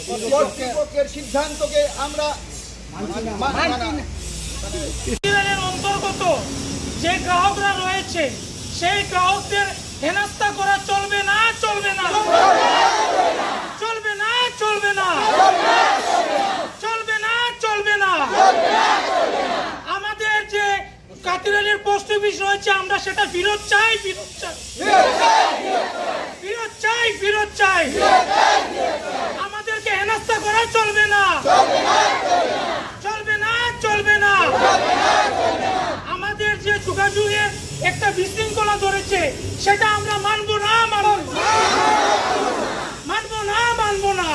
কর্তৃপক্ষের সিদ্ধান্তকে আমরা অন্তর্গত যে গ্রাহকরা রয়েছে সেই গ্রাহকদের হেনস্থা করা চলবে না, চলবে না, চলবে না, চলবে না, চলবে না, চলবে না। আমাদের যে কাতিরালির পোস্ট অফিস রয়েছে আমরা সেটা ফেরত চাই, ফেরত চাই, ফেরত চাই, ফেরত চাই। আমাদেরকে হেনস্থা করা চলবে না, চলবে না, চলবে না। আমাদের যে যোগাযোগের একটা বিশৃঙ্খলা ধরেছে সেটা আমরা মানব না, মানব না, মানব না।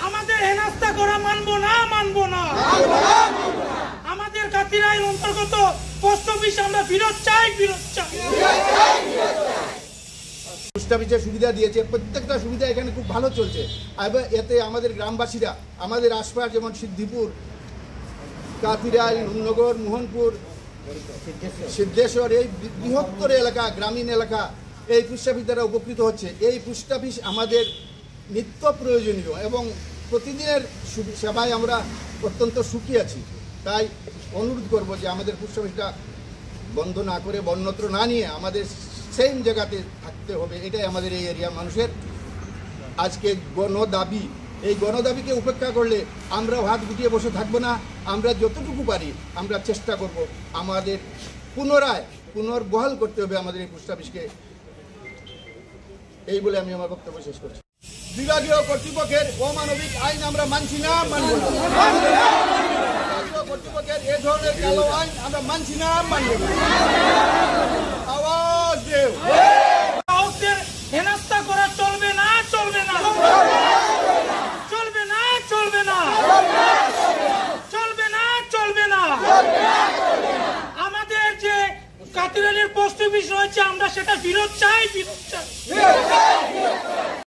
আমাদের হেনস্থা করা মানব না, মানব না। আমাদের কাতিরাইল অন্তর্গত পোস্ট অফিস আমরা ফেরত চাই, ফেরত চাই। পোস্ট অফিসের সুবিধা দিয়েছে, প্রত্যেকটা সুবিধা এখানে খুব ভালো চলছে। এতে আমাদের গ্রামবাসীরা, আমাদের আশপাশ যেমন সিদ্ধিপুর, কাতিরাইল, নুননগর, মোহনপুর, সিদ্ধেশ্বর, এই বৃহত্তর এলাকা, গ্রামীণ এলাকা, এই পোস্ট অফিস দ্বারা উপকৃত হচ্ছে। এই পোস্ট অফিস আমাদের নিত্য প্রয়োজনীয় এবং প্রতিদিনের সেবায় আমরা অত্যন্ত সুখী আছি। তাই অনুরোধ করব যে আমাদের পোস্ট অফিসটা বন্ধ না করে, বন্যত্র না নিয়ে আমাদের সেম জায়গাতে থাকতে হবে। এটাই আমাদের এই এরিয়ার মানুষের আজকে গণদাবি। এই গণদাবিকে উপেক্ষা করলে আমরা হাত গুটিয়ে বসে থাকবো না। আমরা যতটুকু পারি আমরা চেষ্টা করব আমাদের পুনর্বহাল করতে হবে আমাদের এই পোস্ট অফিসকে। এই বলে আমি আমার বক্তব্য শেষ করছি। বিভাগীয় কর্তৃপক্ষের অমানবিক আইন আমরা মানছি না, মানব না। বিভাগীয় কর্তৃপক্ষের এ ধরনের কালো আইন আমরা মানছি না, মানব না। আওয়াজ দেও। গ্রাহকদের হেনস্থা করা চলবে না, চলবে না, চলবে না, চলবে না, চলবে না, চলবে না। আমাদের যে কাতিরালির পোস্ট অফিস রয়েছে আমরা সেটা ফেরত চাই, ফেরত চাই।